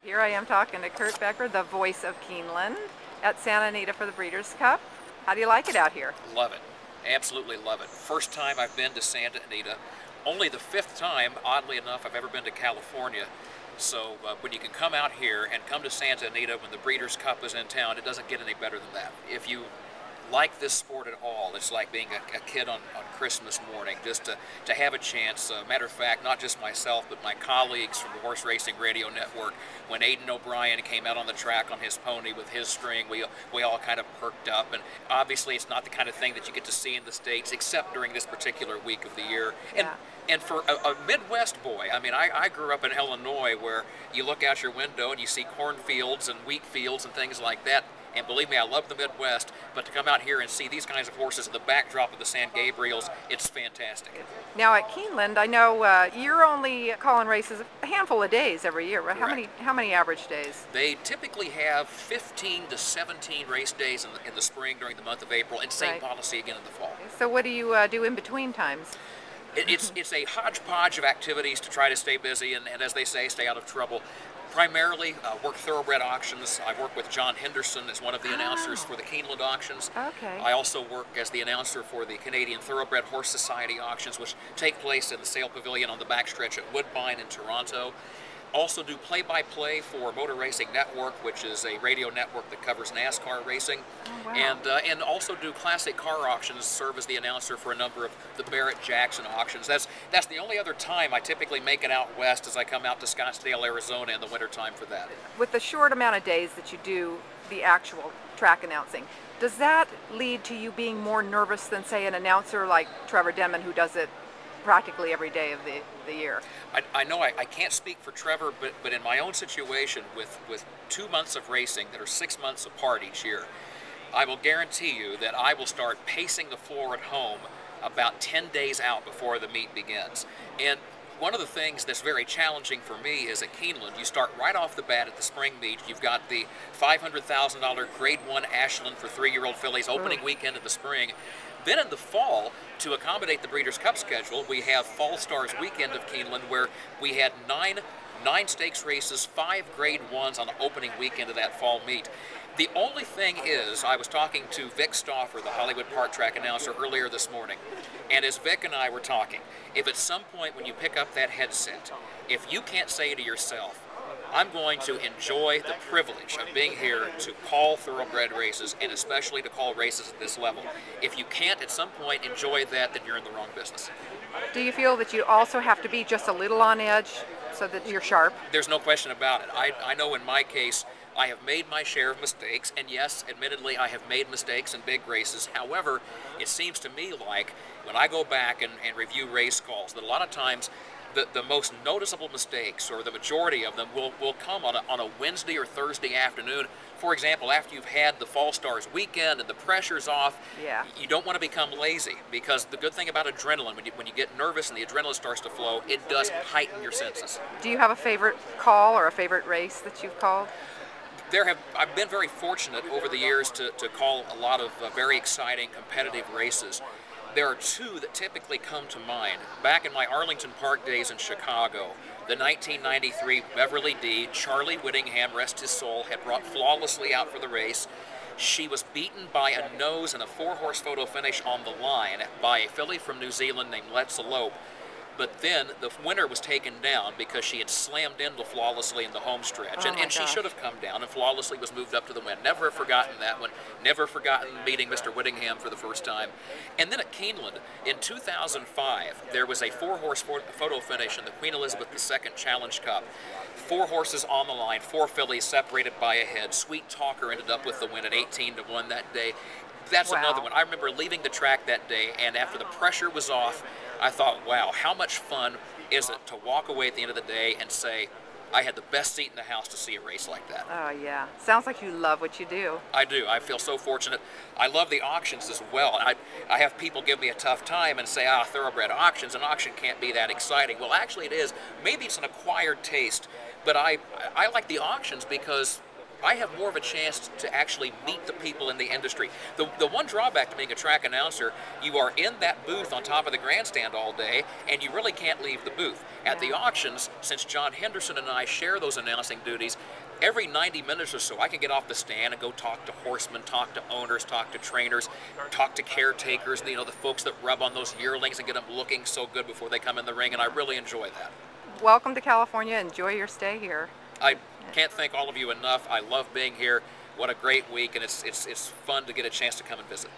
Here I am talking to Kurt Becker, the voice of Keeneland, at Santa Anita for the Breeders' Cup. How do you like it out here? Love it. Absolutely love it. First time I've been to Santa Anita. Only the fifth time, oddly enough, I've ever been to California. So when you can come out here and come to Santa Anita when the Breeders' Cup is in town, it doesn't get any better than that. If you like this sport at all, it's like being a kid on Christmas morning, just to have a chance. Matter of fact, not just myself, but my colleagues from the Horse Racing Radio Network, when Aidan O'Brien came out on the track on his pony with his string, we all kind of perked up. And obviously it's not the kind of thing that you get to see in the States, except during this particular week of the year. And for a Midwest boy, I mean, I grew up in Illinois, where you look out your window and you see cornfields and wheat fields and things like that. And believe me, I love the Midwest, but to come out here and see these kinds of horses in the backdrop of the San Gabriels, it's fantastic. Now at Keeneland, I know you're only calling races a handful of days every year. Correct. How many average days? They typically have 15 to 17 race days in the spring during the month of April, and same policy again in the fall. So what do you do in between times? It's a hodgepodge of activities to try to stay busy and as they say, stay out of trouble. Primarily work thoroughbred auctions. I work with John Henderson as one of the announcers for the Keeneland auctions. Okay. I also work as the announcer for the Canadian Thoroughbred Horse Society auctions, which take place in the Sale Pavilion on the backstretch at Woodbine in Toronto. Also do play-by-play for Motor Racing Network, which is a radio network that covers NASCAR racing. Oh, wow. And also do classic car auctions, serve as the announcer for a number of the Barrett-Jackson auctions. That's the only other time I typically make it out west, as I come out to Scottsdale, Arizona in the wintertime for that. With the short amount of days that you do the actual track announcing, does that lead to you being more nervous than, say, an announcer like Trevor Denman, who does it practically every day of the year? I know I can't speak for Trevor, but in my own situation, with 2 months of racing that are 6 months apart each year, I will guarantee you that I will start pacing the floor at home about 10 days out before the meet begins. And one of the things that's very challenging for me is at Keeneland, you start right off the bat at the spring meet. You've got the $500,000 Grade 1 Ashland for 3-year-old fillies opening weekend of the spring. Then in the fall, to accommodate the Breeders' Cup schedule, we have Fall Stars weekend of Keeneland, where we had nine stakes races, 5 Grade 1s on the opening weekend of that fall meet. The only thing is, I was talking to Vic Stauffer, the Hollywood Park Track announcer, earlier this morning, and as Vic and I were talking, if at some point when you pick up that headset, if you can't say to yourself, I'm going to enjoy the privilege of being here to call thoroughbred races, and especially to call races at this level. If you can't at some point enjoy that, then you're in the wrong business. Do you feel that you also have to be just a little on edge so that you're sharp? There's no question about it. I know in my case, I have made my share of mistakes, and yes, admittedly, I have made mistakes in big races. However, it seems to me like when I go back and review race calls, that a lot of times the most noticeable mistakes, or the majority of them, will come on a Wednesday or Thursday afternoon. For example, after you've had the Fall Stars weekend and the pressure's off, you don't want to become lazy, because the good thing about adrenaline, when you get nervous and the adrenaline starts to flow, it does heighten your senses. Do you have a favorite call or a favorite race that you've called? I've been very fortunate over the years to call a lot of very exciting competitive races. There are 2 that typically come to mind. Back in my Arlington Park days in Chicago, the 1993 Beverly D, Charlie Whittingham, rest his soul, had brought flawlessly out for the race. She was beaten by a nose in a 4-horse photo finish on the line by a filly from New Zealand named Let's Elope. But then the winner was taken down because she had slammed into flawlessly in the home stretch. And she should have come down, and flawlessly was moved up to the win. Never forgotten that one. Never forgotten beating Mr. Whittingham for the first time. And then at Keeneland, in 2005, there was a 4-horse photo finish in the Queen Elizabeth II Challenge Cup. 4 horses on the line, 4 fillies separated by a head. Sweet Talker ended up with the win at 18-1 that day. That's another one. I remember leaving the track that day, and after the pressure was off, I thought, wow, how much fun is it to walk away at the end of the day and say, I had the best seat in the house to see a race like that. Oh, yeah. Sounds like you love what you do. I do. I feel so fortunate. I love the auctions as well. I have people give me a tough time and say, thoroughbred auctions, an auction can't be that exciting. Well, actually it is. Maybe it's an acquired taste, but I like the auctions because I have more of a chance to actually meet the people in the industry. The one drawback to being a track announcer, you are in that booth on top of the grandstand all day, and you really can't leave the booth. At the auctions, since John Henderson and I share those announcing duties, every 90 minutes or so I can get off the stand and go talk to horsemen, talk to owners, talk to trainers, talk to caretakers, you know, the folks that rub on those yearlings and get them looking so good before they come in the ring, and I really enjoy that. Welcome to California. Enjoy your stay here. I can't thank all of you enough. I love being here. What a great week, and it's fun to get a chance to come and visit.